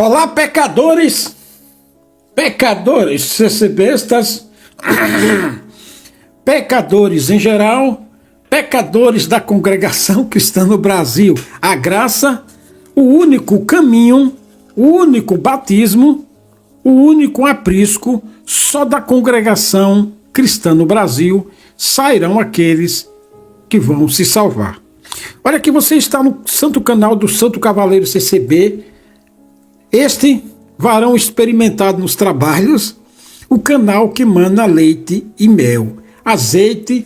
Olá, pecadores, pecadores, CCBistas, pecadores em geral, pecadores da congregação cristã no Brasil. A graça, o único caminho, o único batismo, o único aprisco, só da congregação cristã no Brasil sairão aqueles que vão se salvar. Olha que você está no santo canal do Santo Cavaleiro CCB, este varão experimentado nos trabalhos, o canal que mana leite e mel, azeite,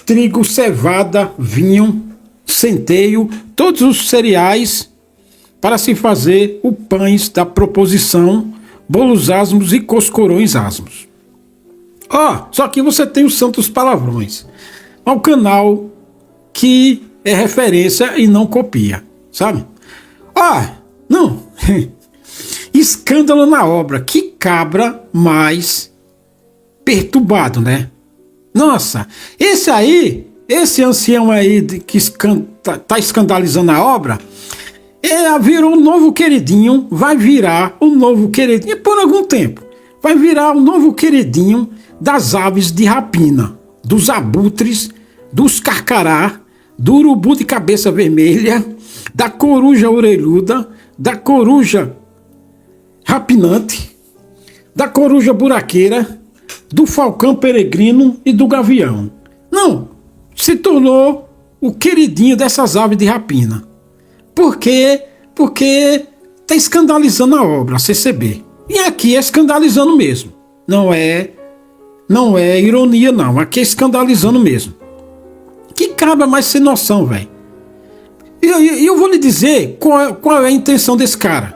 trigo, cevada, vinho, centeio, todos os cereais para se fazer o pães da proposição, bolos asmos e coscorões asmos. Só que você tem os santos palavrões. É um canal que é referência e não copia, sabe? Não. Escândalo na obra. Que cabra mais perturbado, né? Nossa, esse ancião aí que tá escandalizando a obra, virou um novo queridinho, vai virar um novo queridinho, por algum tempo, vai virar um novo queridinho das aves de rapina, dos abutres, dos carcará, do urubu de cabeça vermelha, da coruja orelhuda, da coruja rapinante, da coruja buraqueira, do falcão peregrino e do gavião. Não, se tornou o queridinho dessas aves de rapina. Por quê? Porque está escandalizando a obra, a CCB. E aqui é escandalizando mesmo. Não é ironia, não. Aqui é escandalizando mesmo. Que cabra mais sem noção, velho. E eu vou lhe dizer qual é a intenção desse cara.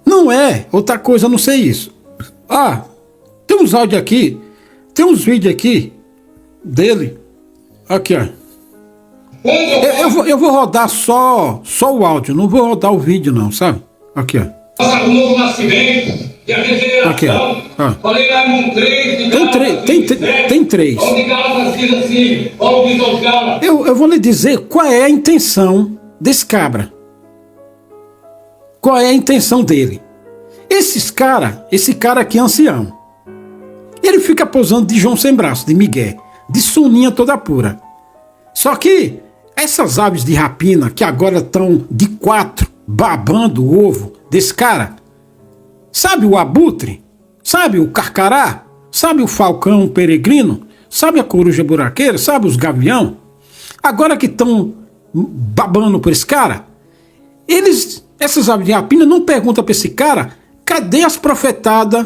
Não é outra coisa, a não ser isso. Tem uns áudios aqui, tem uns vídeos aqui dele. Aqui, ó. Eu vou rodar só o áudio, não vou rodar o vídeo não, sabe? Aqui, ó. O novo nascimento e a regeneração. Aqui, ó. Falei lá no 3. Tem três. Eu vou lhe dizer qual é a intenção desse cabra. Qual é a intenção dele? Esse cara aqui é ancião. Ele fica posando de João sem braço, de Miguel, de soninha toda pura. Só que essas aves de rapina que agora estão de 4 babando o ovo desse cara, sabe o abutre? Sabe o carcará? Sabe o falcão peregrino? Sabe a coruja buraqueira? Sabe os gavião? Agora que estão babando por esse cara, essas aves de rapina não perguntam para esse cara, cadê as profetadas?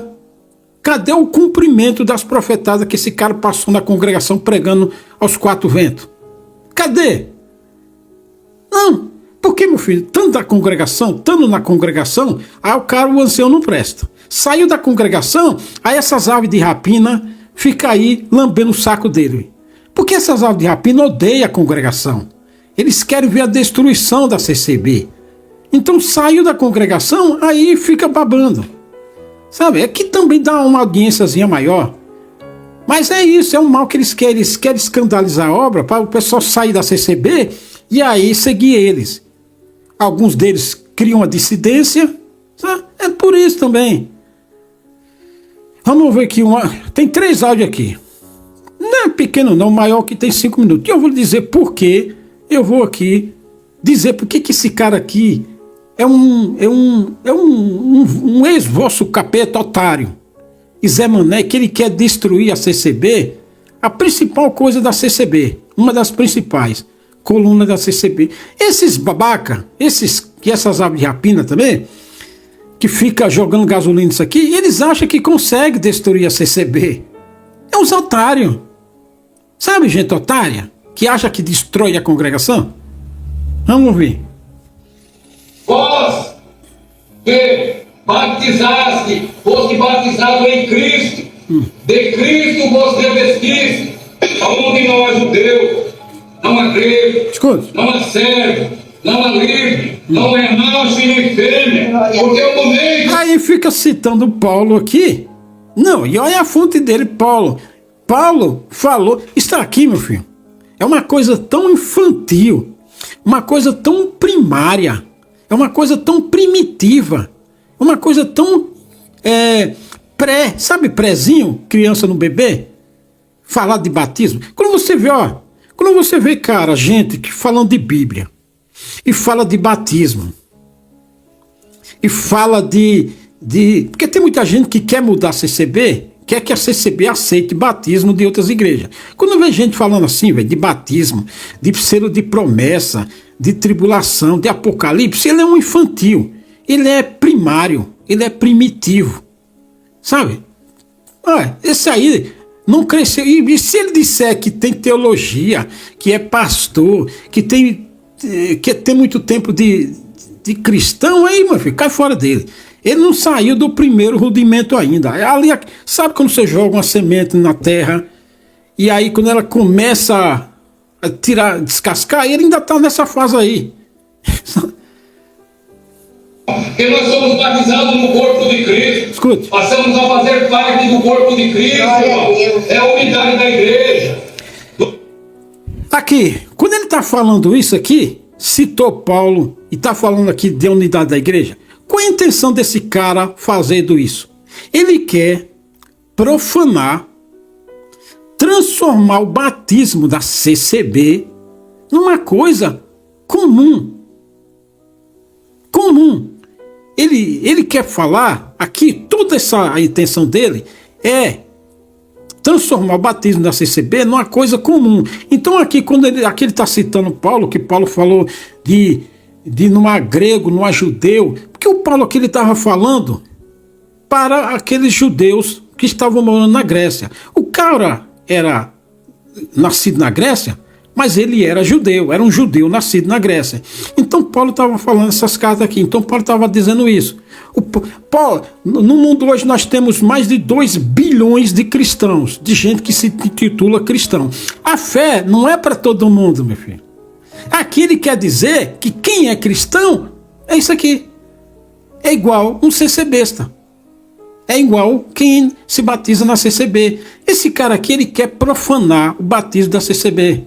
Cadê o cumprimento das profetadas que esse cara passou na congregação pregando aos 4 ventos? Cadê? Não, porque, meu filho, tanto na congregação, o ancião não presta. Saiu da congregação, aí essas aves de rapina ficam aí lambendo o saco dele. Porque essas aves de rapina odeiam a congregação. Eles querem ver a destruição da CCB. Então saiu da congregação, aí fica babando. Sabe, aqui também dá uma audiênciazinha maior. Mas é isso, é um mal que eles querem escandalizar a obra para o pessoal sair da CCB e aí seguir eles. Alguns deles criam a dissidência, sabe? É por isso também. Vamos ver aqui tem 3 áudios aqui. Não é pequeno não, maior que tem 5 minutos. E eu vou dizer por quê. Eu vou aqui dizer por que esse cara aqui é um ex-vosso capeta otário. E Zé Mané, que ele quer destruir a CCB, a principal coisa da CCB, uma das principais, coluna da CCB. Esses babaca, essas aves de rapina também, que fica jogando gasolina nisso aqui, eles acham que consegue destruir a CCB. É uns otários. Sabe, gente otária, que acha que destrói a congregação? Vamos ver. Vós que batizaste, foste batizado em Cristo, de Cristo vos revestiste, aonde não há judeu, não há grego, não há servo, não há livre, não é macho e nem fêmea, porque o momento... Aí fica citando Paulo aqui. Não, e olha a fonte dele, Paulo. Paulo falou, está aqui, meu filho. É uma coisa tão infantil, uma coisa tão primária, é uma coisa tão primitiva. Uma coisa tão sabe prézinho, criança no bebê? Falar de batismo. Quando você vê, cara, gente que falando de Bíblia, e fala de batismo, e fala porque tem muita gente que quer mudar a CCB, quer que a CCB aceite batismo de outras igrejas. Quando vê gente falando assim, velho, de batismo, de selo de promessa, de tribulação, de apocalipse, ele é um infantil, ele é primário, ele é primitivo, sabe? Esse aí não cresceu. E se ele disser que tem teologia, que é pastor, que tem muito tempo de cristão, aí, meu filho, cai fora dele. Ele não saiu do primeiro rudimento ainda. Ali, sabe quando você joga uma semente na terra, e aí quando ela começa a descascar, ele ainda está nessa fase aí. Porque nós somos batizados no corpo de Cristo. Escute. Passamos a fazer parte do corpo de Cristo, irmão. É a unidade da igreja. Aqui, quando ele está falando isso aqui, citou Paulo e está falando aqui de unidade da igreja, qual é a intenção desse cara fazendo isso? Ele quer profanar, transformar o batismo da CCB numa coisa comum. Ele quer falar aqui, toda a intenção dele é transformar o batismo da CCB numa coisa comum. Então aqui, quando ele está citando Paulo, que Paulo falou de não há grego, não há judeu, porque o Paulo aqui ele estava falando para aqueles judeus que estavam morando na Grécia. O cara era nascido na Grécia, mas ele era judeu, era um judeu nascido na Grécia. Então Paulo estava falando essas cartas aqui, então Paulo estava dizendo isso. Paulo, no mundo hoje nós temos mais de 2 bilhões de cristãos, de gente que se intitula cristão. A fé não é para todo mundo, meu filho. Aqui ele quer dizer que quem é cristão é isso aqui. É igual um CCBista. É igual quem se batiza na CCB. Esse cara aqui, ele quer profanar o batismo da CCB.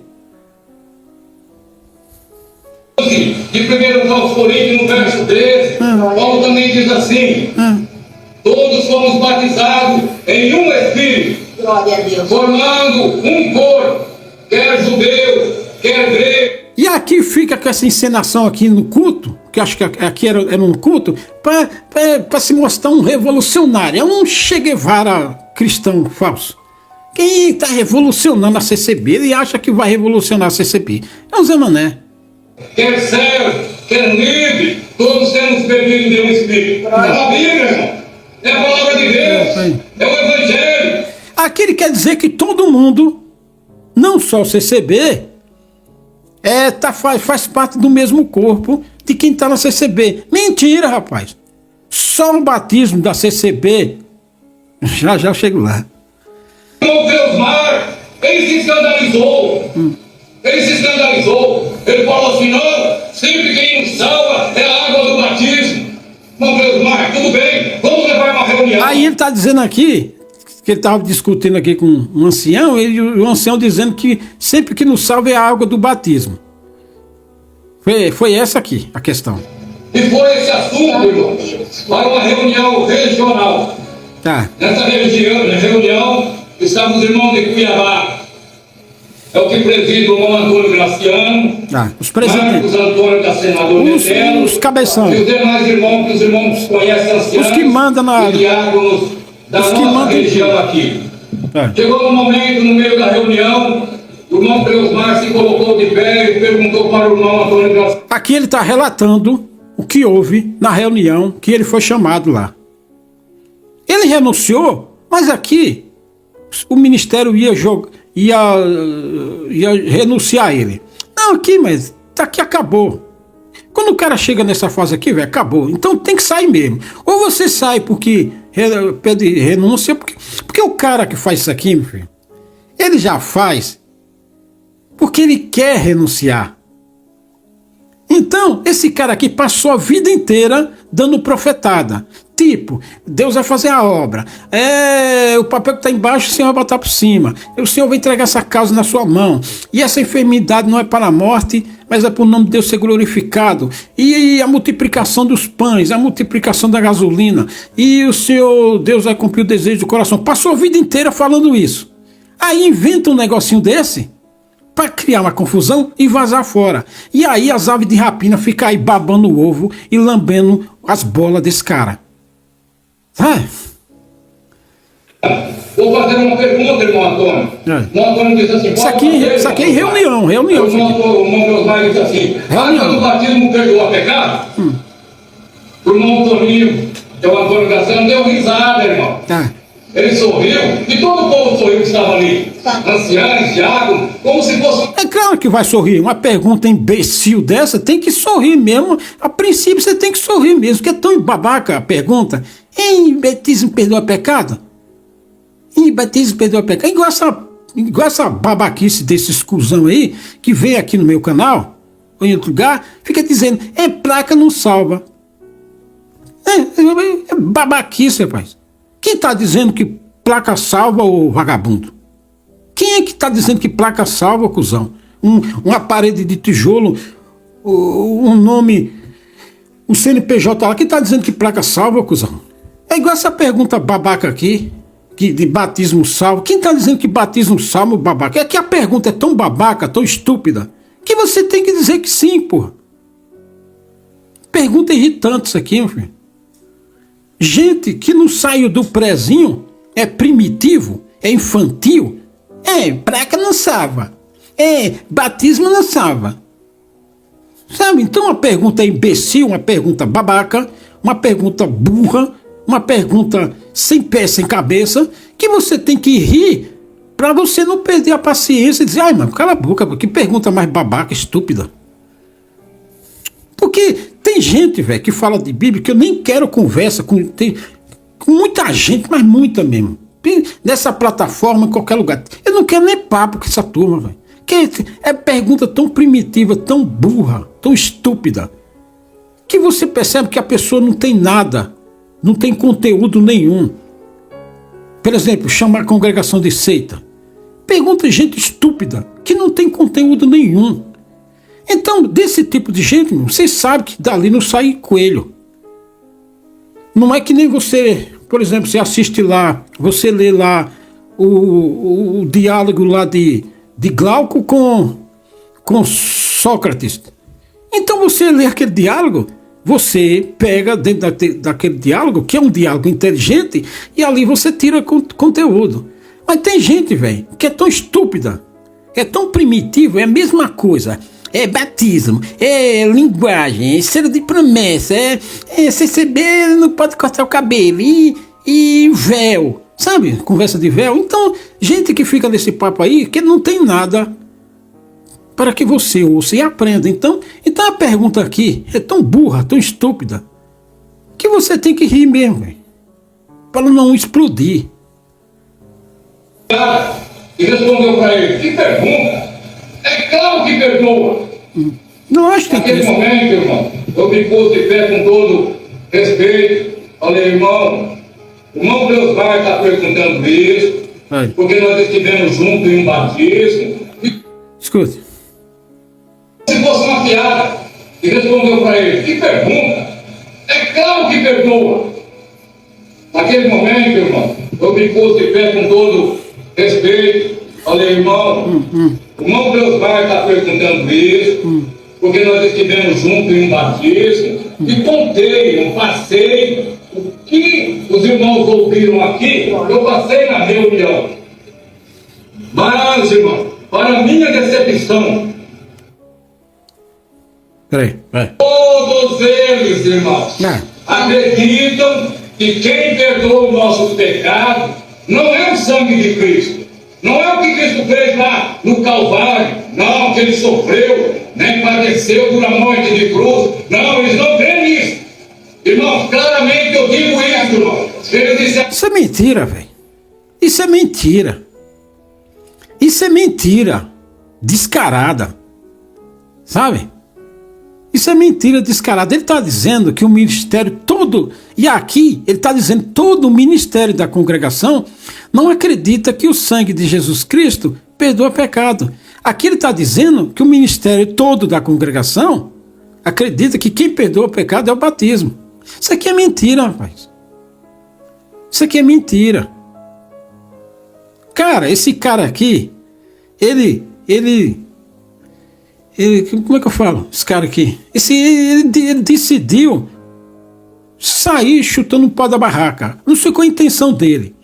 De 1 aos Coríntios, no verso 13, Paulo também diz assim: todos fomos batizados em um Espírito, glória a Deus, formando um corpo, quer judeu, quer grego. E aqui fica com essa encenação aqui no culto, que acho que aqui era um culto, para se mostrar um revolucionário, é um Che Guevara cristão falso. Quem está revolucionando a CCB, ele acha que vai revolucionar a CCB. É um Zé Mané. Quer servo, quer livre, todos temos bebido de um Espírito. É a Bíblia, irmão. É a palavra de Deus. É o Evangelho. Aqui ele quer dizer que todo mundo, não só o CCB, faz parte do mesmo corpo de quem está na CCB. Mentira, rapaz. Só o batismo da CCB. Já eu chego lá. Irmão Deusmar, ele se escandalizou. Ele falou assim: não, sempre quem nos salva é a água do batismo. Irmão Deusmar, tudo bem, vamos levar uma reunião. Aí ele está dizendo aqui, que ele estava discutindo aqui com um ancião, e o ancião dizendo que sempre que nos salva é a água do batismo. Foi essa aqui a questão. E foi esse assunto, irmão, para uma reunião regional. Tá. Nessa reunião estavam os irmãos de Cuiabá. É o que preside o irmão Antônio Graciano, os presidentes, Marcos Antônio da Senador Metelo, os cabeção, e os demais irmãos que os irmãos conhecem, anciãos, os que mandam e diáconos da nossa região aqui. Chegou no momento, no meio da reunião, o irmão Deusmar se colocou de pé e perguntou para o irmão Antônio Graciano. Aqui ele está relatando o que houve na reunião que ele foi chamado lá. Ele renunciou, mas aqui o ministério ia renunciar a ele. Não, aqui, mas aqui acabou. Quando o cara chega nessa fase aqui, velho, acabou. Então tem que sair mesmo. Ou você sai porque pede renúncia, porque o cara que faz isso aqui, meu filho, ele já faz porque ele quer renunciar. Então, esse cara aqui passou a vida inteira dando profetada. Tipo, Deus vai fazer a obra. O papel que está embaixo, o Senhor vai botar por cima. O Senhor vai entregar essa causa na sua mão. E essa enfermidade não é para a morte, mas é para o nome de Deus ser glorificado. E a multiplicação dos pães, a multiplicação da gasolina. E o Senhor, Deus vai cumprir o desejo do coração. Passou a vida inteira falando isso. Aí inventa um negocinho desse para criar uma confusão e vazar fora. E aí as aves de rapina ficam aí babando o ovo e lambendo as bolas desse cara. Vou fazer uma pergunta, irmão Antônio. O Antônio disse assim: isso aqui é reunião. O irmão Osmar disse assim: antes do batismo perdoa pecado? O irmão Antoninho, que é o Antônio Gassano, deu risada, irmão. Ele sorriu e todo o povo sorriu que estava ali. Anciãos, diáconos, como se fosse. É claro que vai sorrir. Uma pergunta imbecil dessa tem que sorrir mesmo. A princípio você tem que sorrir mesmo, que é tão babaca a pergunta. Batismo perdoa pecado? Batismo perdoa pecado? Igual essa babaquice desses cuzão aí, que vem aqui no meu canal, ou em outro lugar, fica dizendo, placa não salva. É babaquice, rapaz. Quem está dizendo que placa salva, ô vagabundo? Quem é que está dizendo que placa salva, cuzão? Uma parede de tijolo, um nome, um CNPJ lá, quem está dizendo que placa salva, cuzão? É igual essa pergunta babaca aqui, que de batismo salva. Quem está dizendo que batismo salva, babaca? É que a pergunta é tão babaca, tão estúpida, que você tem que dizer que sim, porra. Pergunta irritante isso aqui, meu filho. Gente que não saiu do prezinho, é primitivo, é infantil, placa não salva, batismo não salva. Sabe, então uma pergunta imbecil, uma pergunta babaca, uma pergunta burra, uma pergunta sem pé, sem cabeça, que você tem que rir para você não perder a paciência e dizer, mano, cala a boca, que pergunta mais babaca, estúpida. Porque tem gente, velho, que fala de Bíblia que eu nem quero conversa com muita gente, mas muita mesmo. Nessa plataforma, em qualquer lugar. Eu não quero nem papo com essa turma, velho. É pergunta tão primitiva, tão burra, tão estúpida, que você percebe que a pessoa não tem nada, não tem conteúdo nenhum. Por exemplo, chamar a congregação de seita. Pergunta gente estúpida, que não tem conteúdo nenhum. Então, desse tipo de gente, vocês sabem que dali não sai coelho. Não é que nem você, por exemplo, você assiste lá, você lê lá o diálogo lá de Glauco com Sócrates. Então você lê aquele diálogo, você pega dentro daquele diálogo, que é um diálogo inteligente, e ali você tira conteúdo. Mas tem gente, velho, que é tão estúpida, é tão primitivo, é a mesma coisa. É batismo, é linguagem, é selo de promessa, é CCB, não pode cortar o cabelo, e véu, sabe? Conversa de véu. Então, gente que fica nesse papo aí, que não tem nada para que você ouça e aprenda. Então a pergunta aqui é tão burra, tão estúpida, que você tem que rir mesmo, véio, para não explodir. E respondeu para ele, que pergunta? É claro que perdoa. Não acho que naquele momento, irmão, eu me pus de pé com todo respeito. Falei, irmão Deus vai estar perguntando isso, porque nós estivemos juntos em um batismo. Escute. Se fosse uma piada, e respondeu para ele, que pergunta? É claro que perdoa. Naquele momento, irmão, eu me pus de pé com todo respeito. Falei, irmão Deus vai estar perguntando isso, porque nós estivemos juntos em um batismo, e contei, passei o que os irmãos ouviram aqui, eu passei na reunião. Mas, irmão, para minha decepção, todos eles, irmãos, acreditam que quem perdoa os nossos pecados não é o sangue de Cristo. Não é o que Cristo fez lá no Calvário, não, que ele sofreu, nem padeceu por a morte de cruz. Não, eles não creem nisso. Irmãos, claramente eu digo isso, irmão. Isso é mentira, velho. Isso é mentira. Isso é mentira descarada. Sabe? Isso é mentira descarada. Ele está dizendo que o ministério todo, e aqui ele está dizendo todo o ministério da congregação não acredita que o sangue de Jesus Cristo perdoa pecado. Aqui ele está dizendo que o ministério todo da congregação acredita que quem perdoa o pecado é o batismo. Isso aqui é mentira, rapaz. Isso aqui é mentira. Cara, esse cara aqui, ele, como é que eu falo? Esse cara aqui, ele decidiu sair chutando o pau da barraca. Não sei qual a intenção dele.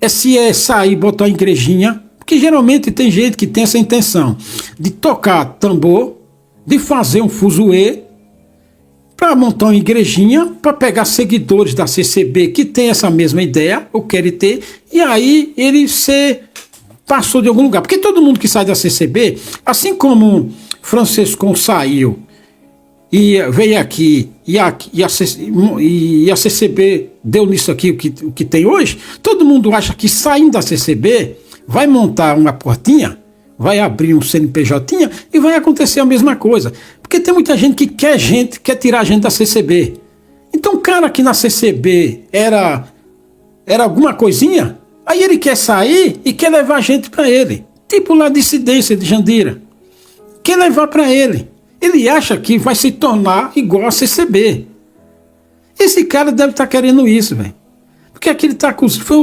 Se é sair, botar uma igrejinha, porque geralmente tem gente que tem essa intenção de tocar tambor, de fazer um fuzuê, para montar uma igrejinha, para pegar seguidores da CCB que tem essa mesma ideia, ou querem ter, e aí ele passou de algum lugar. Porque todo mundo que sai da CCB, assim como Francisco saiu e veio aqui, e a CCB deu nisso aqui o que tem hoje, todo mundo acha que saindo da CCB vai montar uma portinha, vai abrir um CNPJ e vai acontecer a mesma coisa. Porque tem muita gente que quer tirar a gente da CCB. Então o cara que na CCB era alguma coisinha, aí ele quer sair e quer levar a gente para ele. Tipo lá dissidência de Jandira. Quer levar para ele. Ele acha que vai se tornar igual a CCB. Esse cara deve estar querendo isso, velho. Porque aqui ele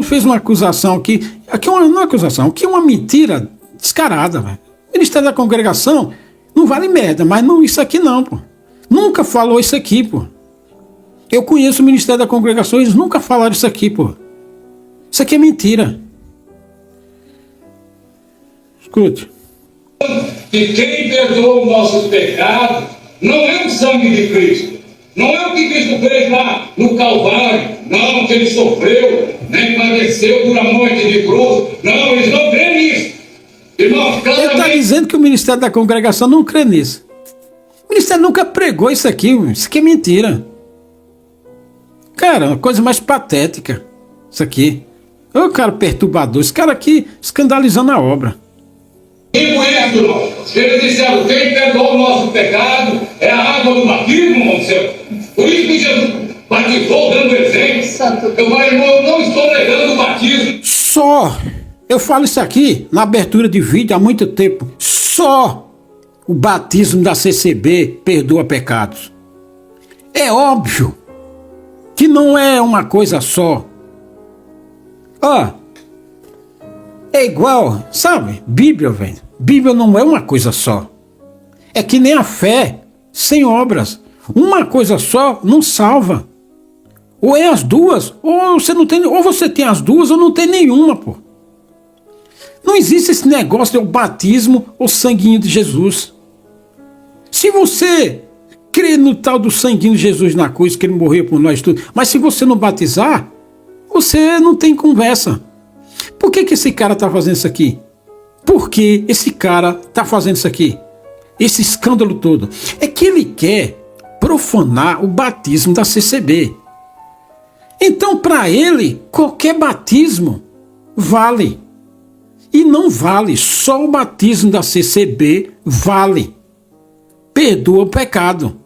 fez uma acusação aqui não é uma acusação, aqui é uma mentira descarada, velho. O Ministério da Congregação não vale merda, mas não isso aqui não, pô. Nunca falou isso aqui, pô. Eu conheço o Ministério da Congregação, eles nunca falaram isso aqui, pô. Isso aqui é mentira. Escute. Que quem perdoa os nossos pecados não é o sangue de Cristo. Não é o que Cristo fez lá no Calvário. Não, que ele sofreu, nem padeceu por a morte de cruz. Não, eles não creem nisso. Irmão, ele está dizendo que o Ministério da Congregação não crê nisso. O Ministério nunca pregou isso aqui. Isso aqui é mentira. Cara, uma coisa mais patética. Isso aqui. Ô cara perturbador. Esse cara aqui escandalizando a obra. Digo isso, irmão. Eles disseram, quem perdoa o nosso pecado é a água do batismo, irmão do céu. Por isso que Jesus batizou dando exemplo. Eu falei, irmão, eu não estou negando o batismo. Eu falo isso aqui na abertura de vídeo há muito tempo. Só o batismo da CCB perdoa pecados. É óbvio que não é uma coisa só. É igual, sabe? Bíblia, velho. Bíblia não é uma coisa só. É que nem a fé sem obras. Uma coisa só não salva. Ou é as duas, ou você não tem, ou você tem as duas ou não tem nenhuma, pô. Não existe esse negócio de o batismo ou sanguinho de Jesus. Se você crê no tal do sanguinho de Jesus na cruz, que ele morreu por nós tudo, mas se você não batizar, você não tem conversa. Por que esse cara está fazendo isso aqui? Por que esse cara está fazendo isso aqui? Esse escândalo todo. É que ele quer profanar o batismo da CCB. Então, para ele, qualquer batismo vale. E não vale, só o batismo da CCB vale. Perdoa o pecado.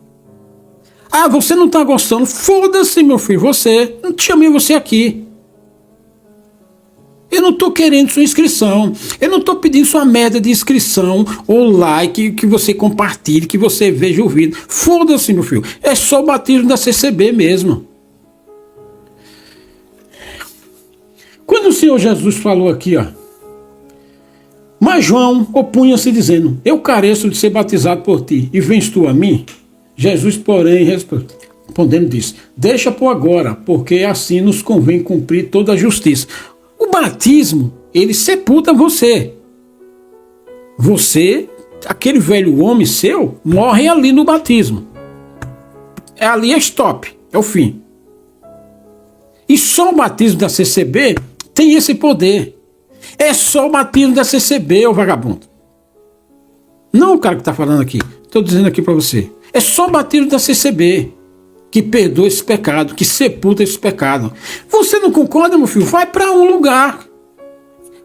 Você não está gostando? Foda-se, meu filho, você. Não chamei você aqui. Eu não estou querendo sua inscrição. Eu não estou pedindo sua merda de inscrição ou like, que você compartilhe, que você veja o vídeo. Foda-se, meu filho. É só o batismo da CCB mesmo. Quando o Senhor Jesus falou aqui, mas João opunha-se dizendo, eu careço de ser batizado por ti, e vens tu a mim? Jesus, porém, respondendo disse, deixa por agora, porque assim nos convém cumprir toda a justiça. O batismo, ele sepulta você. Você, aquele velho homem seu, morre ali no batismo. Ali é stop, é o fim. E só o batismo da CCB tem esse poder. É só o batismo da CCB, ô vagabundo. Não o cara que está falando aqui. Estou dizendo aqui para você. É só o batismo da CCB que perdoa esse pecado, que sepulta esse pecado. Você não concorda, meu filho? Vai para um lugar.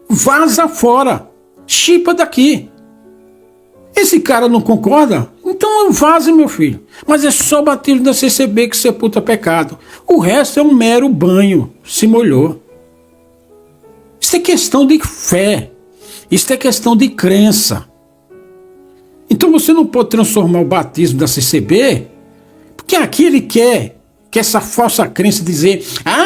Vaza fora. Chipa daqui. Esse cara não concorda? Então vaze, meu filho. Mas é só o batismo da CCB que sepulta pecado. O resto é um mero banho. Se molhou. Isso é questão de fé. Isso é questão de crença. Então você não pode transformar o batismo da CCB, porque aqui ele quer que essa falsa crença dizer,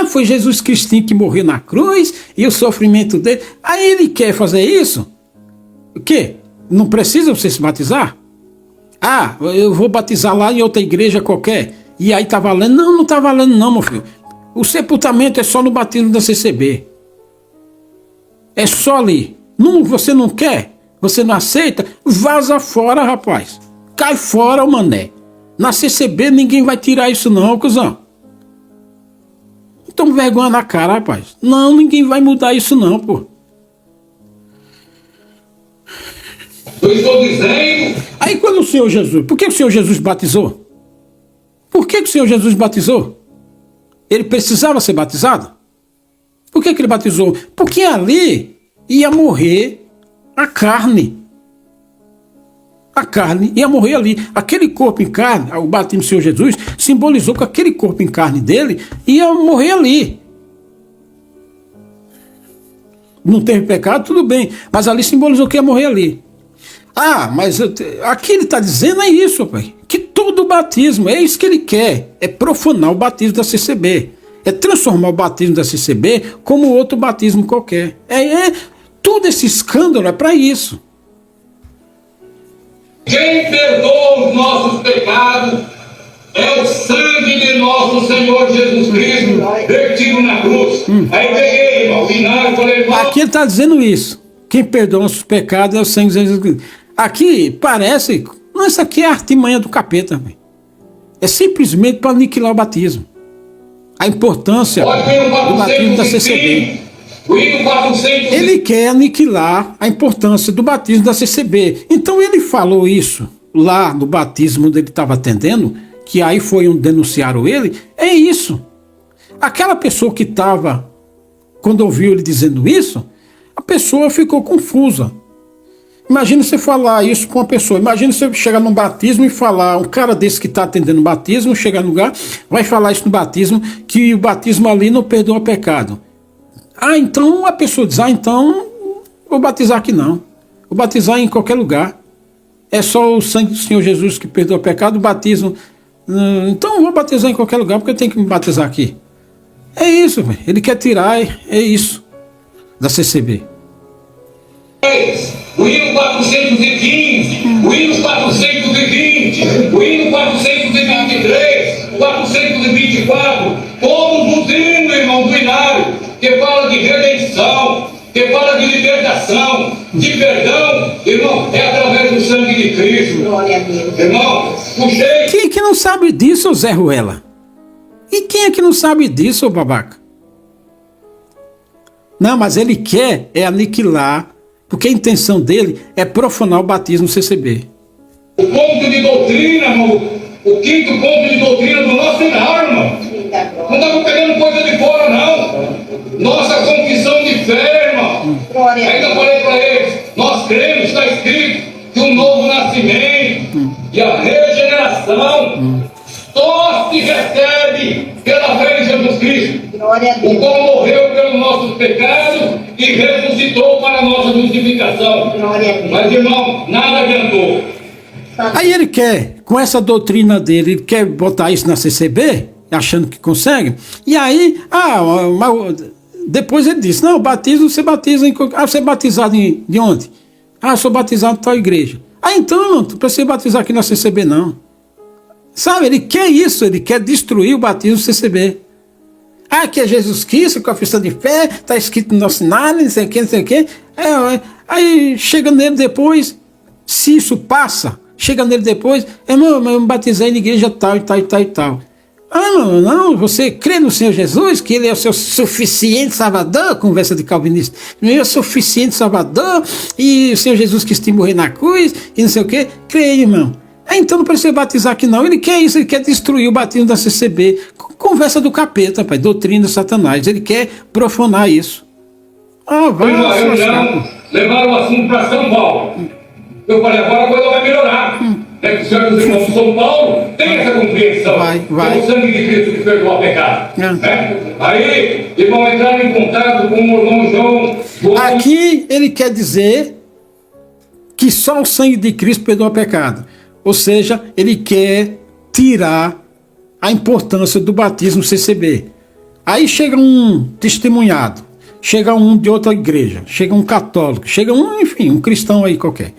foi Jesus Cristinho que morreu na cruz e o sofrimento dele. Aí ele quer fazer isso. O quê? Não precisa você se batizar? Eu vou batizar lá em outra igreja qualquer. E aí tá valendo? Não, não tá valendo não, meu filho. O sepultamento é só no batismo da CCB. É só ali. Não, você não quer? Você não aceita? Vaza fora, rapaz. Cai fora, mané. Na CCB ninguém vai tirar isso não, cuzão. Então vergonha na cara, rapaz. Não, ninguém vai mudar isso não, pô. Eu estou dizendo... Aí quando o Senhor Jesus... Por que o Senhor Jesus batizou? Por que o Senhor Jesus batizou? Ele precisava ser batizado? Por que ele batizou? Porque ali ia morrer a carne. A carne ia morrer ali. Aquele corpo em carne, o batismo do Senhor Jesus, simbolizou que aquele corpo em carne dele ia morrer ali. Não teve pecado, tudo bem. Mas ali simbolizou que ia morrer ali. Mas aqui ele está dizendo é isso, pai. Que todo batismo, é isso que ele quer. É profanar o batismo da CCB. É transformar o batismo da CCB como outro batismo qualquer. Todo esse escândalo é para isso. Quem perdoa os nossos pecados é o sangue de nosso Senhor Jesus Cristo, vertido na cruz. Aí peguei, irmão, final, falei, irmão. Aqui ele está dizendo isso. Quem perdoa nossos pecados é o sangue de Jesus Cristo. Aqui parece... Não, isso aqui é a artimanha do capeta. Véio. É simplesmente para aniquilar o batismo. A importância do batismo da CCB. Ele quer aniquilar a importância do batismo da CCB. Então ele falou isso lá no batismo onde ele estava atendendo, que aí foi onde denunciaram ele. É isso. Aquela pessoa que estava, quando ouviu ele dizendo isso, a pessoa ficou confusa. Imagina você falar isso para uma pessoa. Imagina você chegar num batismo e falar, um cara desse que está atendendo o batismo, chegar no lugar, vai falar isso no batismo, que o batismo ali não perdoa pecado. Então a pessoa diz, então vou batizar aqui não. Vou batizar em qualquer lugar. É só o sangue do Senhor Jesus que perdoa pecado, o batismo. Então vou batizar em qualquer lugar, porque eu tenho que me batizar aqui. É isso, véio. Ele quer tirar, é isso, da CCB. O hino 415, o hino 420, o hino 423, 424, todos os hinos, irmão, do inário, que fala de redenção, que fala de libertação, de perdão, irmão, é através do sangue de Cristo. Glória a Deus. Irmão, puxei. Quem é que não sabe disso, Zé Ruela? E quem é que não sabe disso, babaca? Não, mas ele quer aniquilar, porque a intenção dele é profanar o batismo CCB. O ponto de doutrina, irmão, o quinto ponto de doutrina do nosso inário, irmão. Não estamos pegando coisa de fora, não. Nossa confissão de fé, irmão. Ainda falei para eles, nós cremos, está escrito, que um novo nascimento e a regeneração só se recebe pela fé em Jesus Cristo. O qual morreu pelos nossos pecados e ressuscitou para a nossa justificação. Mas, irmão, nada adiantou. Aí ele quer, com essa doutrina dele, ele quer botar isso na CCB, achando que consegue. E aí, depois ele disse, não, batismo, você batiza em... você é batizado de onde? Eu sou batizado em tal igreja. Então, não precisa batizar aqui na CCB, não. Sabe, ele quer isso, ele quer destruir o batismo do CCB. Que é Jesus Cristo, confissão de fé, está escrito no nosso inário, não sei o que, não sei o que. Aí chega nele depois, se isso passa, chega nele depois, irmão, eu me batizei na igreja tal e tal e tal e tal. Não, você crê no Senhor Jesus, que Ele é o seu suficiente Salvador, conversa de calvinista, Ele é o suficiente Salvador, e o Senhor Jesus quis te morrer na cruz, e não sei o que, creia, irmão. Então não precisa batizar aqui não, ele quer isso, ele quer destruir o batismo da CCB, conversa do capeta, pai, doutrina de Satanás, ele quer profanar isso. Levaram o assunto para São Paulo. Eu falei, agora a coisa vai melhorar. né, que os senhores dos irmãos de São Paulo têm essa compreensão. Vai. É o sangue de Cristo que perdoa o pecado. Né? Aí, eles vão entrar em contato com o irmão João. Aqui ele quer dizer que só o sangue de Cristo perdoa o pecado. Ou seja, ele quer tirar a importância do batismo CCB. Aí chega um testemunhado, chega um de outra igreja, chega um católico, chega enfim, um cristão aí qualquer.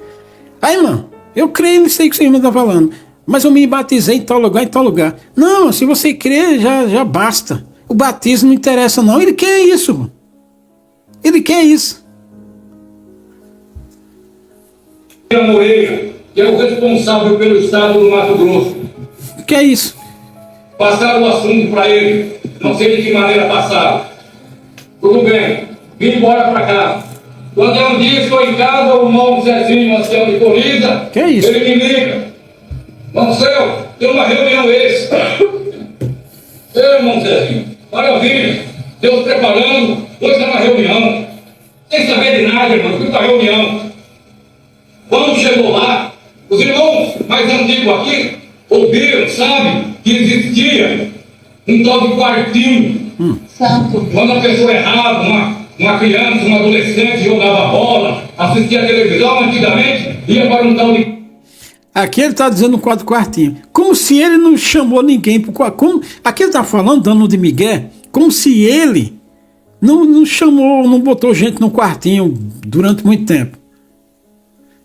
Aí, irmão, eu creio nisso aí que o senhor está falando, mas eu me batizei em tal lugar, em tal lugar. Não, se você crê, já basta. O batismo não interessa não. Ele quer isso, mano. Ele quer isso. Moreira, que é o responsável pelo estado do Mato Grosso. Que é isso? Passaram o assunto para ele. Não sei de que maneira passaram. Tudo bem. Vim embora para cá. Quando eu um dia estou em casa, o irmão Zezinho, ancião de Colina, que é isso? Ele me liga. Irmão Céu, tem uma reunião extra. Ei, irmão Zezinho, maravilha. Deus preparando, hoje é uma reunião. Sem saber de nada, irmão, fui para a reunião. Quando chegou lá, os irmãos mais antigos aqui ouviram, sabe, que existia um tal de quartinho. Quando a pessoa errava, uma criança, um adolescente jogava bola, assistia a televisão antigamente, ia para um tal de... Aqui ele está dizendo quadro quartinho. Como se ele não chamou ninguém para o quarto. Aqui ele está falando, dando de migué, como se ele não chamou, não botou gente no quartinho durante muito tempo.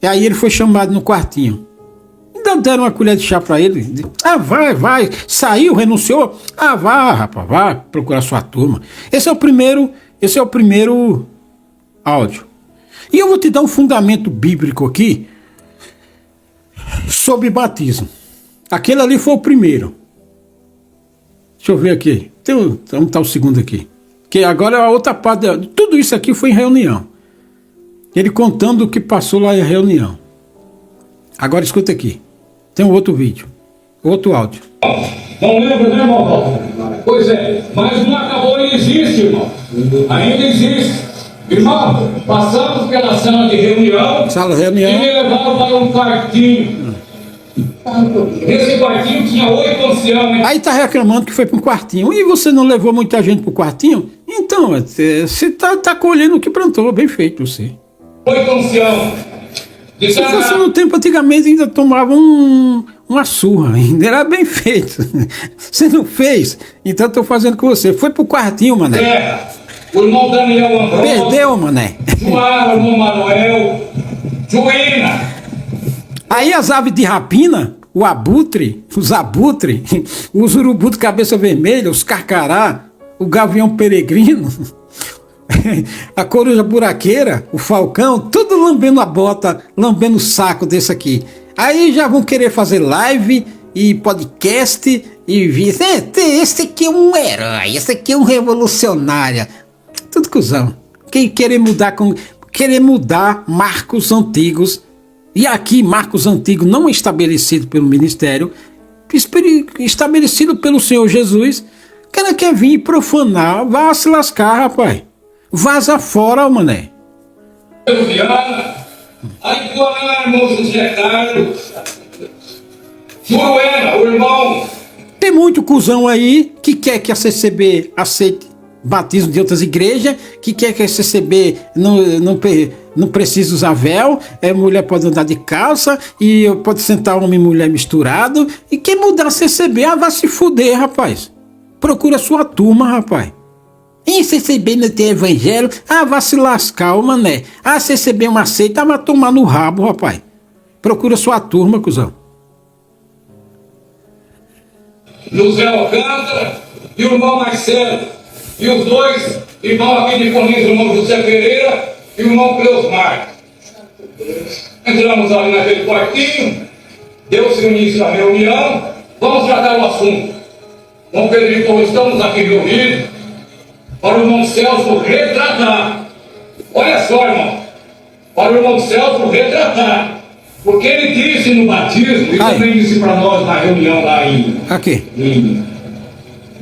E aí ele foi chamado no quartinho. Ainda deram uma colher de chá para ele. Ah, vai. Saiu, renunciou. Ah, vá, rapaz, vá procurar sua turma. Esse é o primeiro áudio. E eu vou te dar um fundamento bíblico aqui sobre batismo. Aquele ali foi o primeiro. Deixa eu ver aqui. Vamos estar o segundo aqui. Que agora é a outra parte. Tudo isso aqui foi em reunião. Ele contando o que passou lá em reunião. Agora escuta aqui. Tem um outro vídeo. Outro áudio. Não lembra, né, irmão? Pois é, mas não acabou, ele existe, irmão. Ainda existe. Irmão, passamos pela sala de reunião. Sala de reunião. E me levaram para um quartinho. Nesse quartinho tinha 8 anciãos. Aí tá reclamando que foi para um quartinho. E você não levou muita gente para o quartinho? Então, você tá colhendo o que plantou. Bem feito você. 8 anciãos. Se fosse no tempo, antigamente ainda tomava uma surra, ainda era bem feito. Você não fez, então estou fazendo com você. Foi pro quartinho, mané. O irmão Daniel Ambrosio. Perdeu, mané. João, o irmão Manuel. Joina. Aí as aves de rapina, o abutre, os abutre, os urubu de cabeça vermelha, os carcará, o gavião peregrino, a coruja buraqueira, o falcão, tudo lambendo a bota, lambendo o saco desse aqui. Aí já vão querer fazer live e podcast e vir. Esse aqui é um herói, esse aqui é um revolucionário. Tudo cuzão. Querer mudar marcos antigos. E aqui, marcos antigos não estabelecido pelo ministério, estabelecido pelo Senhor Jesus. O cara quer vir e profanar, vá se lascar, rapaz. Vaza fora, mané. Aí Guaraná, irmão José Carlos. Juruena, o irmão. Tem muito cuzão aí que quer que a CCB aceite batismo de outras igrejas, que quer que a CCB não precisa usar véu, mulher pode andar de calça, e pode sentar homem e mulher misturado, e quer mudar a CCB, vai se fuder, rapaz. Procura sua turma, rapaz. Em CCB não tem evangelho, vai se lascar, mané. CCB não aceita, vai tomar no rabo, rapaz. Procura sua turma, cuzão. José Alcântara e o irmão Marcelo. E os dois irmãos aqui de Coninhos, o irmão José Pereira e o irmão Cleusmar. Entramos ali naquele quartinho, deu-se início à reunião, vamos tratar o assunto. Irmão Pedro falou, estamos aqui reunidos para o irmão Celso retratar. Olha só, irmão, para o irmão Celso retratar. Porque ele disse no batismo, e também disse para nós na reunião lá em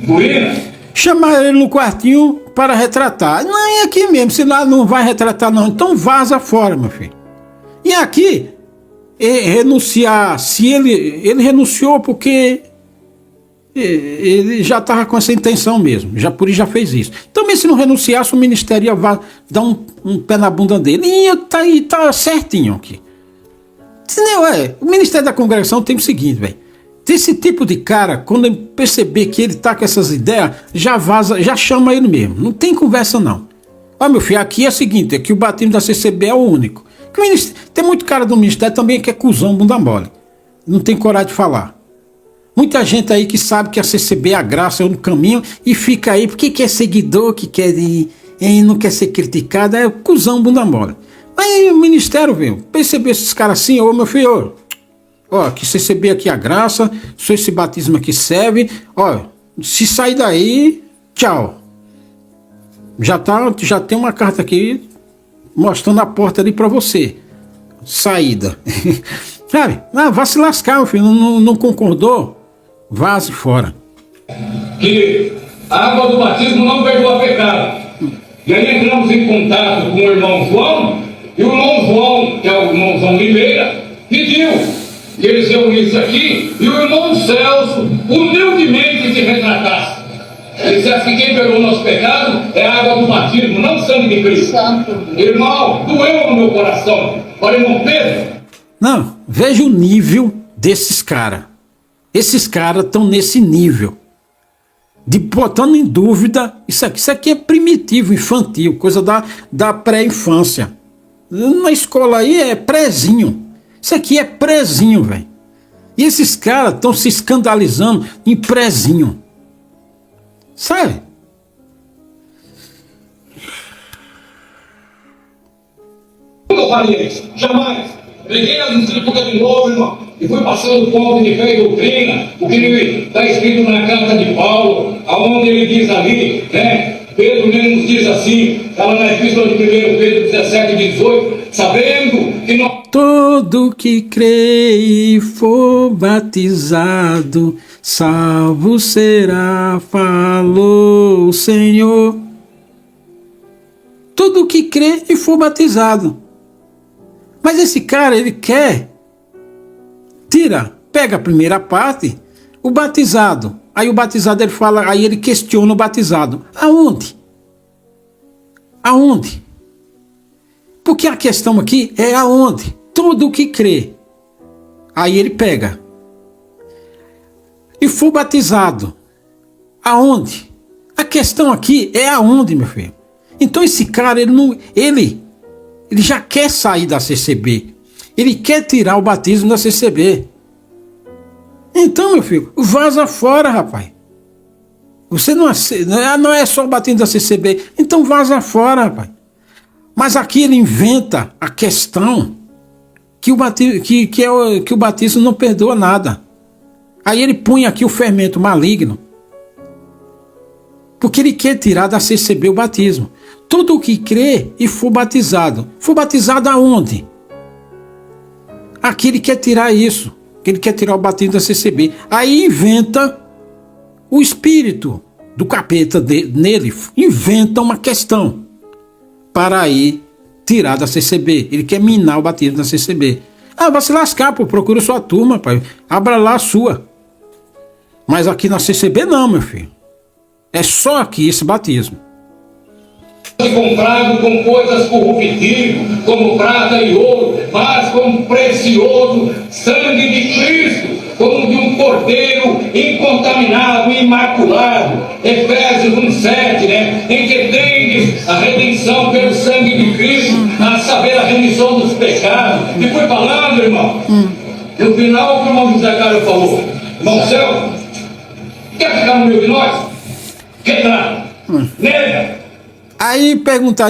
Goiânia. Chamar ele no quartinho para retratar. Não, é aqui mesmo, se lá não vai retratar não, então vaza fora, meu filho. E aqui, renunciar, se ele renunciou porque ele já estava com essa intenção mesmo, por isso já fez isso. Também se não renunciasse, o ministério ia dar um pé na bunda dele. E tá certinho aqui. Entendeu? O ministério da congregação tem o seguinte, velho. Esse tipo de cara, quando ele perceber que ele tá com essas ideias, já vaza, já chama ele mesmo. Não tem conversa, não. Ó, meu filho, aqui é o seguinte, é que o batismo da CCB é o único. Tem muito cara do ministério também que é cuzão, bunda mole. Não tem coragem de falar. Muita gente aí que sabe que a CCB é a graça, é o caminho, e fica aí, porque quer seguidor, que quer não quer ser criticado, é cuzão, bunda mole. Aí o ministério, viu, percebeu esses caras assim, ô meu filho, ó, que CCB aqui é a graça, só esse batismo aqui serve, ó, se sair daí, tchau. Já tem uma carta aqui mostrando a porta ali pra você. Saída. Sabe? Vá se lascar, meu filho, não concordou? Vaze fora. Que a água do batismo não perdoa pecado. E aí entramos em contato com o irmão João, e o irmão João, que é o irmão João Limeira, pediu que eles reunissem aqui, e o irmão Celso humildemente se retratasse. Ele disse que quem perdoa o nosso pecado é a água do batismo, não o sangue de Cristo. Irmão, doeu no meu coração. Para o irmão Pedro. Não, veja o nível desses caras. Esses caras estão nesse nível. De botando em dúvida. Isso aqui é primitivo, infantil, coisa da pré-infância. Na escola aí é prézinho. Isso aqui é prézinho, velho. E esses caras estão se escandalizando em prézinho. Sabe? Eu faria isso, jamais. Peguei as escrituras de novo, irmão, e fui passando ponto de fé e doutrina, o que está escrito na carta de Paulo, aonde ele diz ali, né? Pedro mesmo nos diz assim, ela na epístola de 1 Pedro 17 e 18, sabendo que nós... Todo que crê e for batizado, salvo será, falou o Senhor. Todo que crê e for batizado. Mas esse cara, ele quer, pega a primeira parte, o batizado. Aí o batizado, ele fala, aí ele questiona o batizado. Aonde? Aonde? Porque a questão aqui é aonde? Todo que crê. Aí ele pega. E for batizado. Aonde? A questão aqui é aonde, meu filho? Então esse cara, ele já quer sair da CCB. Ele quer tirar o batismo da CCB. Então, meu filho, vaza fora, rapaz. Você não é só o batismo da CCB. Então vaza fora, rapaz. Mas aqui ele inventa a questão que o batismo não perdoa nada. Aí ele põe aqui o fermento maligno. Porque ele quer tirar da CCB o batismo. Todo o que crê e for batizado. For batizado aonde? Aqui ele quer tirar isso. Ele quer tirar o batismo da CCB. Aí inventa o espírito do capeta nele. Inventa uma questão para aí tirar da CCB. Ele quer minar o batismo da CCB. Vai se lascar, pô. Procura sua turma, pai. Abra lá a sua. Mas aqui na CCB não, meu filho. É só aqui esse batismo. Comprado com coisas corruptíveis, como prata e ouro, mas com precioso sangue de Cristo, como de um cordeiro incontaminado, imaculado. Efésios 1:7, né? Em que tendes a redenção pelo sangue de Cristo, a saber, a remissão dos pecados. E fui falando, irmão. No final, o que o irmão José Carlos falou: irmão Céu, quer ficar no meio de nós? Retrata. Nega. Aí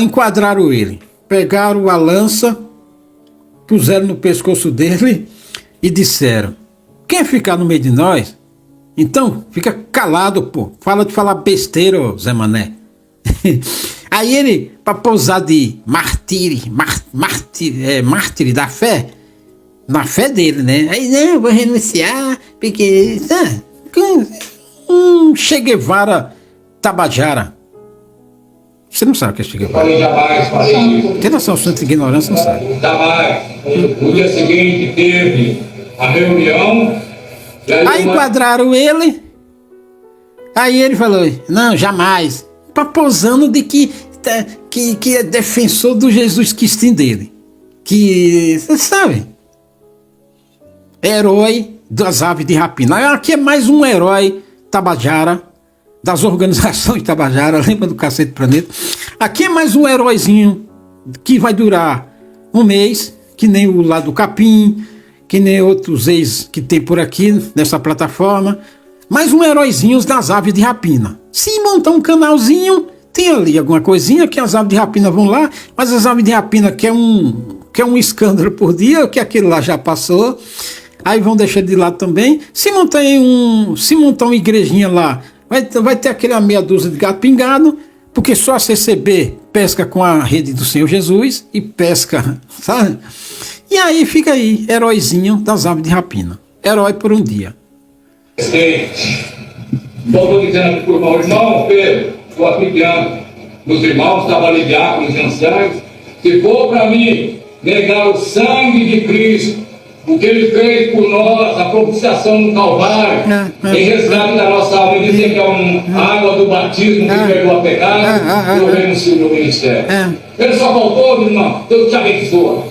enquadraram ele. Pegaram a lança, puseram no pescoço dele e disseram: quer ficar no meio de nós? Então, fica calado, pô. Fala de falar besteira, ô Zé Mané. Aí ele, para pousar de mártir da fé, na fé dele, né? Aí, não, vou renunciar, porque... Che Guevara Tabajara. Você não sabe o que é Che Falei jamais, falei isso. Tem noção, sua ignorância não sabe. Jamais. No dia seguinte teve a reunião. E Aí enquadraram ele. Aí ele falou, não, jamais. Posando de que é defensor do Jesus Cristinho dele. Que, você sabe, herói das aves de rapina. Aqui é mais um herói Tabajara, das organizações Tabajara, lembra do Cacete Planeta? Aqui é mais um heróizinho que vai durar um mês, que nem o lá do Capim, que nem outros ex que tem por aqui nessa plataforma. Mais um heróizinho das aves de rapina. Se montar um canalzinho, tem ali alguma coisinha que as aves de rapina vão lá, mas as aves de rapina quer um escândalo por dia, que aquele lá já passou. Aí vão deixar de lado também. Se montar uma igrejinha lá, vai ter aquela meia dúzia de gato pingado, porque só a CCB pesca com a rede do Senhor Jesus e pesca, sabe? E aí fica aí, heróizinho das aves de rapina. Herói por um dia. Estou dizendo aqui por irmão Pedro, estou aqui diante dos irmãos, trabalhei diáconos e anciãos. Se for para mim negar o sangue de Cristo, o que ele fez por nós, a propiciação no Calvário, em resgate da nossa alma, e dizer que é a água do batismo que perdoa pecado, eu renuncio no ministério. Ele só faltou, meu irmão, Deus te abençoa,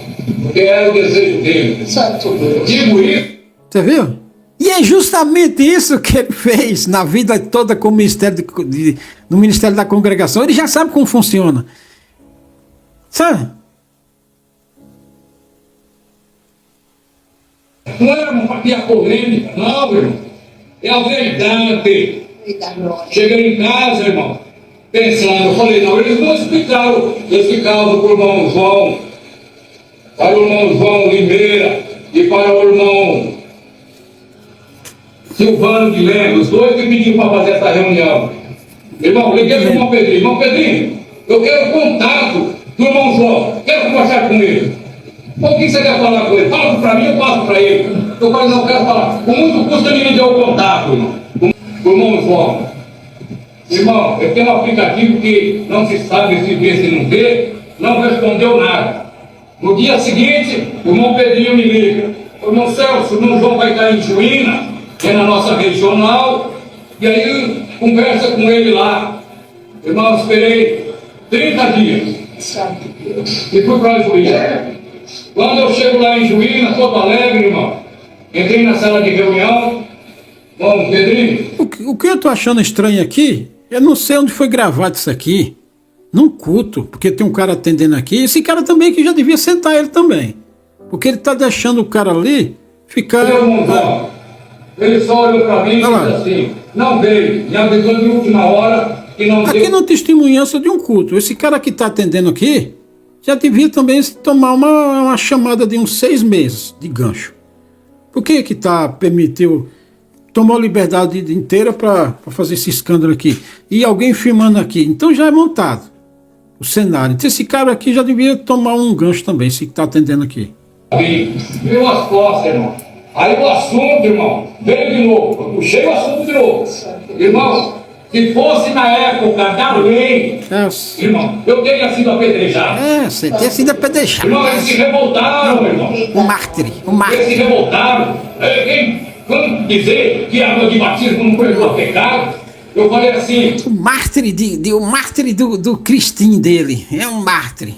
porque era o desejo dele. Eu digo isso. Você viu? E é justamente isso que ele fez na vida toda com o ministério no Ministério da Congregação. Ele já sabe como funciona. Sabe? Não é uma polêmica, não, irmão. É a verdade. Cheguei em casa, irmão, pensando, eu falei, não, eles não explicaram. Eles ficavam para o irmão João, para o irmão João Limeira e para o irmão Silvano de Lemos, os dois que pediram para fazer essa reunião. Irmão, liguei para o irmão Pedrinho. Irmão Pedrinho, eu quero contato do irmão João, quero conversar com ele. O que você quer falar com ele? Fala para mim, eu passo para ele. Eu falei, não, eu quero falar. Com muito custo ele me deu o contato, irmão. Com o irmão João. Irmão, eu tenho um aplicativo que não se sabe se vê, se não vê, não respondeu nada. No dia seguinte, o irmão Pedrinho me liga. O irmão Celso, o irmão João vai estar em Juína, que é na nossa regional, e aí conversa com ele lá. Irmão, esperei 30 dias. E fui para Juína. Quando eu chego lá em Juína, Porto Alegre, irmão, entrei na sala de reunião. Vamos, Pedrinho. O que eu tô achando estranho aqui, eu não sei onde foi gravado isso aqui. Num culto, porque tem um cara atendendo aqui. Esse cara também que já devia sentar ele também. Porque ele tá deixando o cara ali ficar. Ele só olhou para mim e disse assim: não veio, me avisou de última hora que não veio. Aqui não testemunhança de um culto. Esse cara que tá atendendo aqui já devia também tomar uma chamada de uns 6 meses de gancho. Por que permitiu, tomou a liberdade inteira para fazer esse escândalo aqui? E alguém filmando aqui. Então já é montado o cenário. Então esse cara aqui já devia tomar um gancho também, esse que está atendendo aqui. Viu as costas, irmão. Aí o assunto, irmão, veio de novo. Eu puxei o assunto de novo. Irmão, se fosse na época da lei, irmão, eu teria sido apedrejado. Você teria sido apedrejado. Irmão, eles se revoltaram, irmão. O mártir. Eles se revoltaram. Quando dizer que a água de batismo não perdoa pecado, eu falei assim... O mártir do Cristinho dele. É um mártir.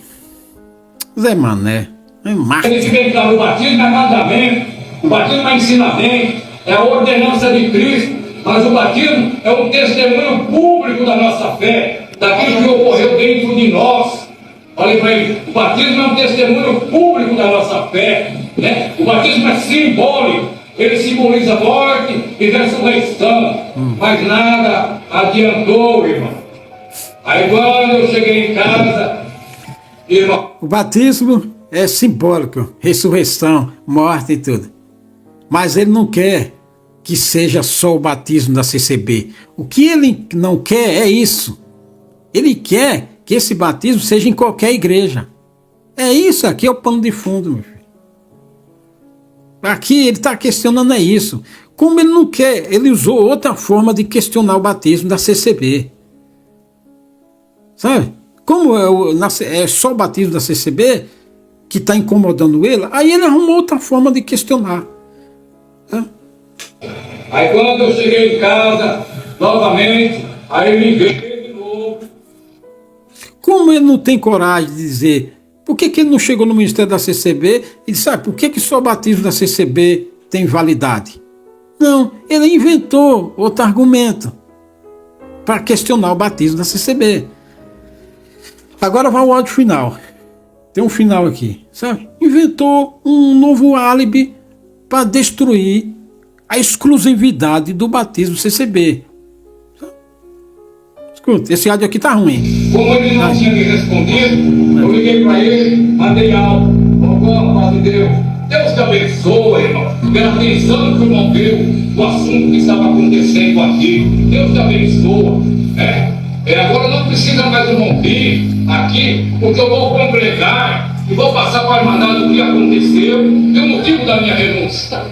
Zé Mané. É um mártir. Eles inventaram o batismo é mandamento, o batismo é ensinamento, é a ordenança de Cristo. Mas o batismo é um testemunho público da nossa fé, daquilo que ocorreu dentro de nós. Olha para ele, o batismo é um testemunho público da nossa fé, né? O batismo é simbólico, ele simboliza morte e ressurreição, mas nada adiantou, irmão. Aí quando eu cheguei em casa, irmão... O batismo é simbólico, ressurreição, morte e tudo. Mas ele não quer que seja só o batismo da CCB. O que ele não quer é isso. Ele quer que esse batismo seja em qualquer igreja. É isso, aqui é o pano de fundo, meu filho. Aqui ele está questionando é isso. Como ele não quer, ele usou outra forma de questionar o batismo da CCB. Sabe? como é só o batismo da CCB que está incomodando ele, aí ele arrumou outra forma de questionar. Aí quando eu cheguei em casa, novamente, aí ele veio de novo. Como ele não tem coragem de dizer, por que ele não chegou no Ministério da CCB e disse, por que só o batismo da CCB tem validade? Não, ele inventou outro argumento para questionar o batismo da CCB. Agora vai o áudio final. Tem um final aqui, sabe? Inventou um novo álibi para destruir a exclusividade do batismo CCB. Escuta, esse áudio aqui tá ruim. Como ele não tinha me respondido, eu liguei para ele, mandei áudio. Paz de Deus. Deus te abençoe, irmão, pela atenção que o irmão deu no assunto que estava acontecendo aqui. Deus te abençoa. Agora não precisa mais o irmão vir aqui, porque eu vou congregar e vou passar para a irmandade o que aconteceu e o motivo da minha renúncia.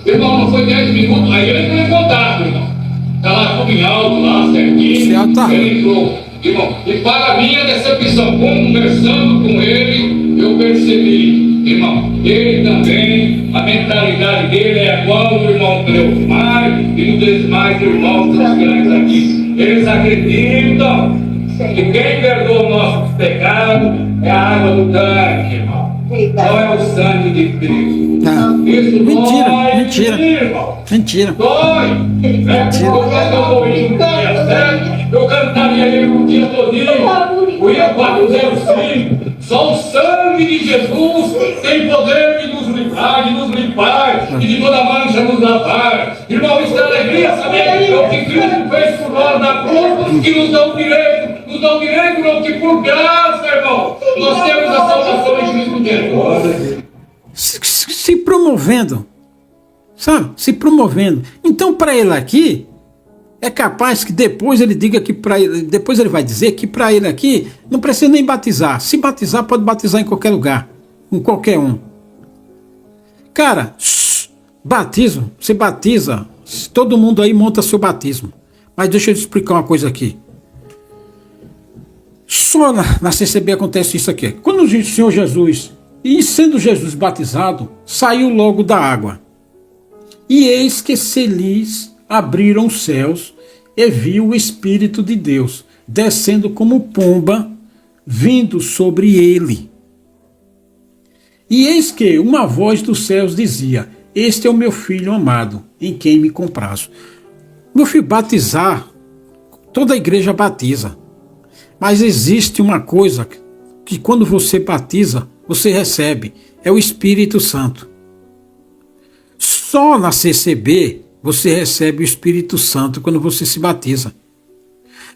Irmão, não foi 10 minutos, aí ele entrou em contato, irmão. Está lá tudo em alto, lá certinho. Ele entrou, irmão. E para a minha decepção, conversando com ele, eu percebi, irmão, ele também, a mentalidade dele é igual o irmão Cleomar e um dos demais irmãos dos grandes aqui. Eles acreditam que quem perdoa o nosso pecado é a água do tanque, irmão. Não é o sangue de Cristo. Isso mentira. Dói. Eu cantaria ele o dia todinho. O IA 405. Só o sangue de Jesus tem poder de nos livrar, de nos limpar e de toda mancha nos lavar. Irmão, isso é alegria, saber o que Cristo fez por nós na cruz, que nos dá o direito. Nos dá o direito, não, que por graça, irmão, nós temos a salvação em Cristo Jesus. Se promovendo, sabe? Se promovendo. Então, para ele aqui, é capaz que depois ele diga que para ele, depois ele vai dizer que para ele aqui não precisa nem batizar. Se batizar, pode batizar em qualquer lugar, com qualquer um. Cara, batismo, você batiza, todo mundo aí monta seu batismo. Mas deixa eu te explicar uma coisa aqui. Só na CCB acontece isso aqui. Quando o Senhor Jesus, e sendo Jesus batizado, saiu logo da água. E eis que se lhes abriram os céus, e viu o Espírito de Deus, descendo como pomba, vindo sobre ele. E eis que uma voz dos céus dizia, este é o meu filho amado, em quem me comprazo. Meu filho, batizar, toda a igreja batiza. Mas existe uma coisa que quando você batiza, você recebe, é o Espírito Santo. Só na CCB você recebe o Espírito Santo quando você se batiza.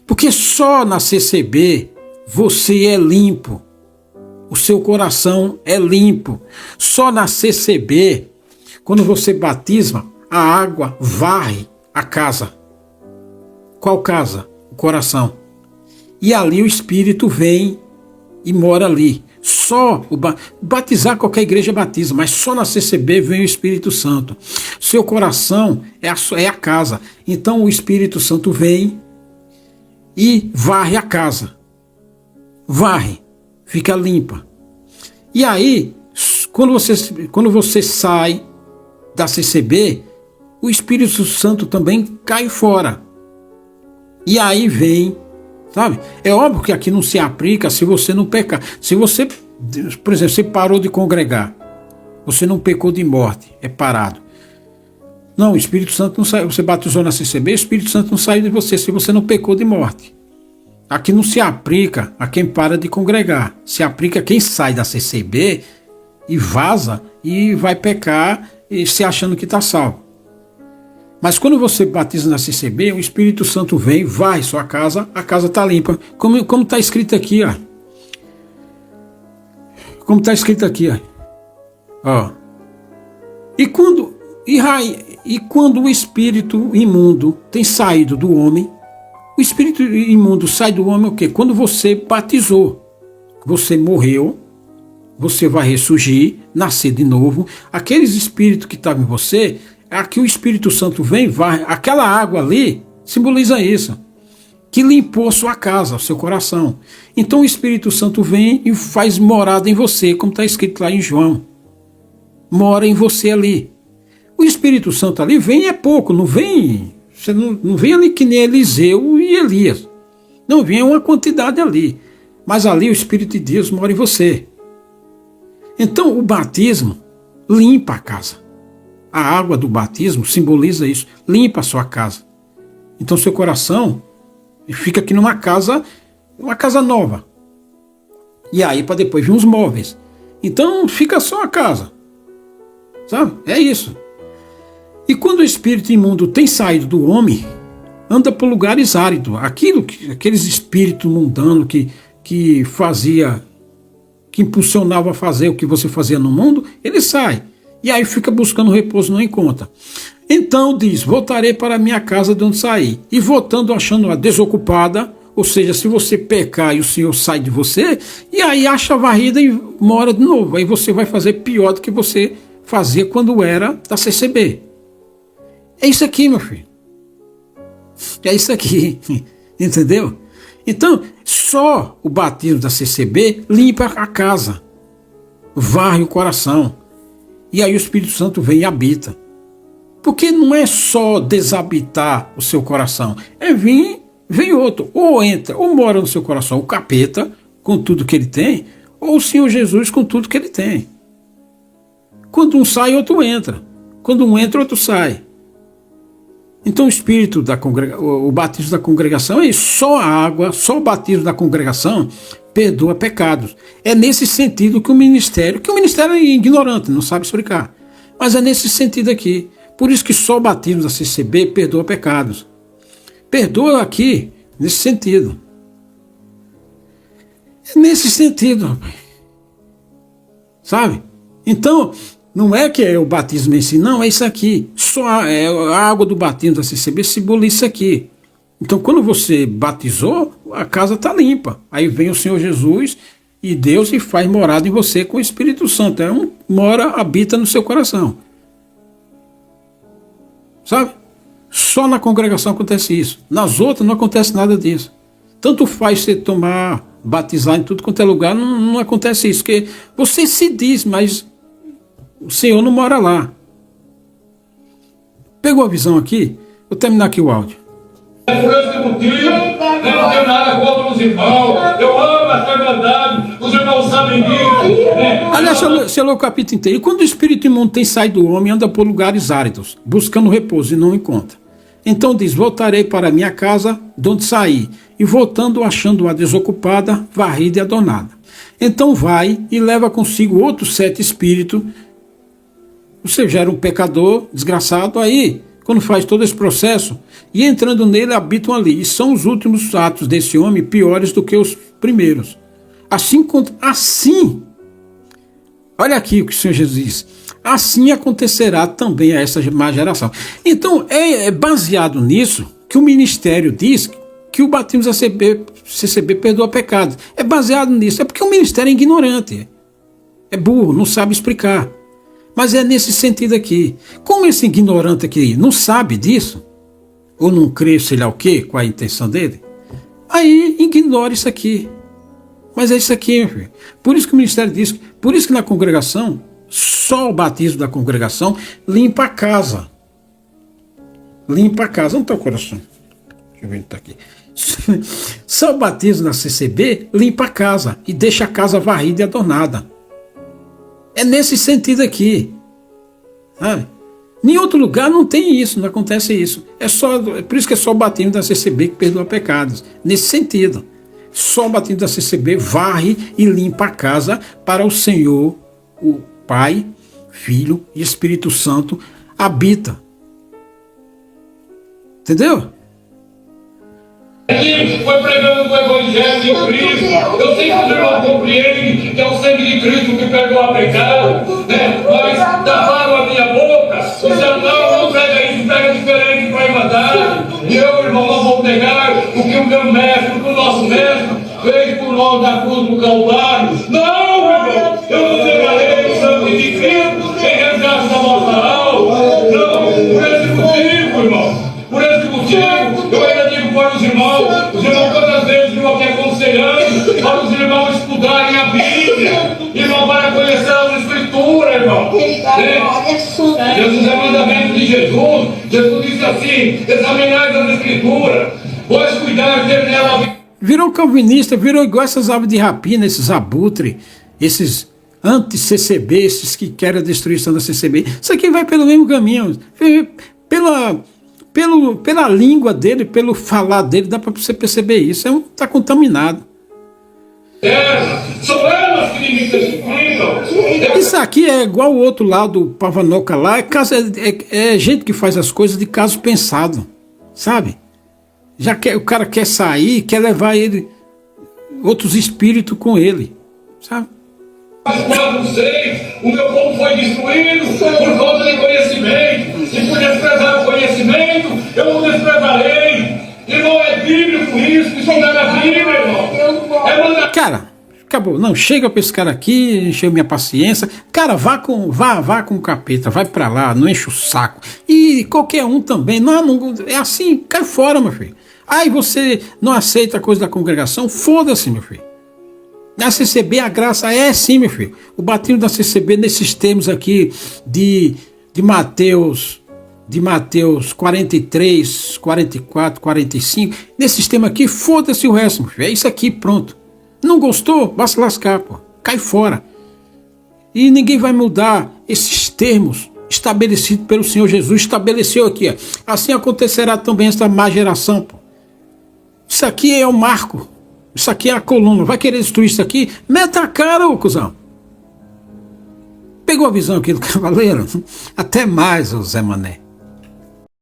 Porque só na CCB você é limpo. O seu coração é limpo. Só na CCB, quando você batiza, a água varre a casa. Qual casa? O coração. E ali o Espírito vem e mora ali. Só batizar qualquer igreja batiza, mas só na CCB vem o Espírito Santo. Seu coração é a casa. Então o Espírito Santo vem e varre a casa. Varre, fica limpa. E aí, quando você sai da CCB, o Espírito Santo também cai fora. E aí vem, sabe? É óbvio que aqui não se aplica se você não pecar. Se você, por exemplo, você parou de congregar, você não pecou de morte, é parado. Não, o Espírito Santo não sai. Você batizou na CCB, o Espírito Santo não sai de você se você não pecou de morte. Aqui não se aplica a quem para de congregar. Se aplica a quem sai da CCB e vaza e vai pecar e se achando que está salvo. Mas quando você batiza na CCB, o Espírito Santo vem, vai sua casa, a casa está limpa. Como está escrito aqui, ó. Como está escrito aqui, ó. E quando o espírito imundo tem saído do homem, o espírito imundo sai do homem o quê? Quando você batizou, você morreu, você vai ressurgir, nascer de novo. Aqueles espíritos que estavam em você, aqui o Espírito Santo vem, vai. Aquela água ali simboliza isso. que limpou a sua casa, o seu coração. Então o Espírito Santo vem e faz morada em você, como está escrito lá em João. Mora em você ali. O Espírito Santo ali vem é pouco, não vem. Você não vem ali que nem Eliseu e Elias. Não vem uma quantidade ali. Mas ali o Espírito de Deus mora em você. Então o batismo limpa a casa. A água do batismo simboliza isso. Limpa a sua casa. Então seu coração fica aqui numa casa nova. E aí para depois vir os móveis. Então fica só a casa. Sabe? É isso. E quando o espírito imundo tem saído do homem, anda por lugares áridos. Aqueles espíritos mundanos que fazia, que impulsionava a fazer o que você fazia no mundo, ele sai. E aí fica buscando repouso, não encontra. Então diz, voltarei para a minha casa de onde saí. E voltando, achando-a desocupada, ou seja, se você pecar e o Senhor sai de você, e aí acha a varrida e mora de novo. Aí você vai fazer pior do que você fazia quando era da CCB. É isso aqui, meu filho. É isso aqui. Entendeu? Então, só o batismo da CCB limpa a casa. Varre o coração. E aí o Espírito Santo vem e habita. Porque não é só desabitar o seu coração. É vem outro. Ou entra, ou mora no seu coração o capeta, com tudo que ele tem, ou o Senhor Jesus com tudo que ele tem. Quando um sai, outro entra. Quando um entra, outro sai. Então o espírito o batismo da congregação é isso. Só a água, só o batismo da congregação perdoa pecados. É nesse sentido que o ministério é ignorante, não sabe explicar. Mas é nesse sentido aqui. Por isso que só o batismo da CCB perdoa pecados. Perdoa aqui, nesse sentido. É nesse sentido, rapaz. Sabe? Então, não é que é o batismo em si, não, é isso aqui. Só a água do batismo da CCB simboliza isso aqui. Então, quando você batizou, a casa está limpa. Aí vem o Senhor Jesus e Deus e faz morada em você com o Espírito Santo. Habita no seu coração. Sabe? Só na congregação acontece isso. Nas outras não acontece nada disso. Tanto faz você batizar em tudo quanto é lugar, não acontece isso. Porque você se diz, mas o Senhor não mora lá. Pegou a visão aqui? Vou terminar aqui o áudio. Por esse motivo, eu não tenho nada contra os irmãos. Eu amo essa verdade. Os irmãos sabem disso. Aliás, você leu o capítulo inteiro. E quando o espírito imundo tem saído do homem, anda por lugares áridos, buscando repouso e não encontra. Então diz, voltarei para a minha casa, de onde saí. E voltando, achando-a desocupada, varrida e adornada. Então vai e leva consigo outros 7 espíritos. Você já era um pecador, desgraçado, aí, quando faz todo esse processo, e entrando nele, habitam ali. E são os últimos atos desse homem piores do que os primeiros. Assim, olha aqui o que o Senhor Jesus diz. Assim acontecerá também a essa má geração. Então, é baseado nisso que o ministério diz que o batismo da CCB perdoa pecados. É baseado nisso. É porque o ministério é ignorante. É burro, não sabe explicar. Mas é nesse sentido aqui. Como esse ignorante aqui não sabe disso, ou não crê, sei lá o quê, qual é a intenção dele, aí ignora isso aqui. Mas é isso aqui, meu filho. Por isso que o ministério diz, por isso que na congregação, só o batismo da congregação limpa a casa. Limpa a casa. Onde está o coração? Deixa eu ver onde está aqui. Só o batismo da CCB limpa a casa e deixa a casa varrida e adornada. É nesse sentido aqui. Sabe? Em outro lugar não tem isso, não acontece isso. É por isso que é só o batismo da CCB que perdoa pecados. Nesse sentido. Só o batismo da CCB varre e limpa a casa para o Senhor, o Pai, Filho e Espírito Santo habita. Entendeu? Foi pregando o Evangelho de Cristo. Eu sei que os irmãos compreendem que é o sangue de Cristo que perdoa pecado, né? Mas taparam a minha boca. Disseram, não prega isso, prega diferente para mandar. E eu, irmão, não vou pregar o que o meu mestre, o que o nosso mestre fez por nós na cruz do Calvário. Não, irmão, eu não negarei o sangue de Cristo em resgate da nossa alma. Não, por esse motivo, irmão. Por esse motivo, eu ainda digo para os irmãos Jesus é mandamento de Jesus. Jesus disse assim: examinai as Escrituras, pois cuidar de ter nela a vida. Virou calvinista, virou igual essas aves de rapina, esses abutres, esses anti-CCB, esses que querem a destruição da CCB. Isso aqui vai pelo mesmo caminho. Pela língua dele, pelo falar dele, dá para você perceber isso. Está contaminado. São elas que me testificam. Isso aqui é igual o outro lado, do Pavanoca lá. É gente que faz as coisas de caso pensado, sabe? O cara quer sair, quer levar ele, outros espíritos com ele, sabe? 4:6, o meu povo foi destruído por falta de conhecimento. Se por desprezar o conhecimento, eu o desprezarei. Irmão, é bíblico isso não é na Bíblia, irmão. Cara, acabou. Não, chega pra esse cara aqui, encheu minha paciência. Cara, vá com o capeta, vai pra lá, não enche o saco. E qualquer um também. Não, é assim, cai fora, meu filho. Aí você não aceita a coisa da congregação, foda-se, meu filho. Na CCB a graça é sim, meu filho. O batismo da CCB nesses termos aqui de Mateus 43, 44, 45, nesse sistema aqui, foda-se o resto, meu filho. É isso aqui, pronto. Não gostou? Vai se lascar, pô. Cai fora. E ninguém vai mudar esses termos estabelecidos pelo Senhor Jesus. Estabeleceu aqui, ó. Assim acontecerá também esta má geração, pô. Isso aqui é o marco. Isso aqui é a coluna. Vai querer destruir isso aqui? Meta a cara, ô cuzão. Pegou a visão aqui do cavaleiro? Até mais, ô Zé Mané.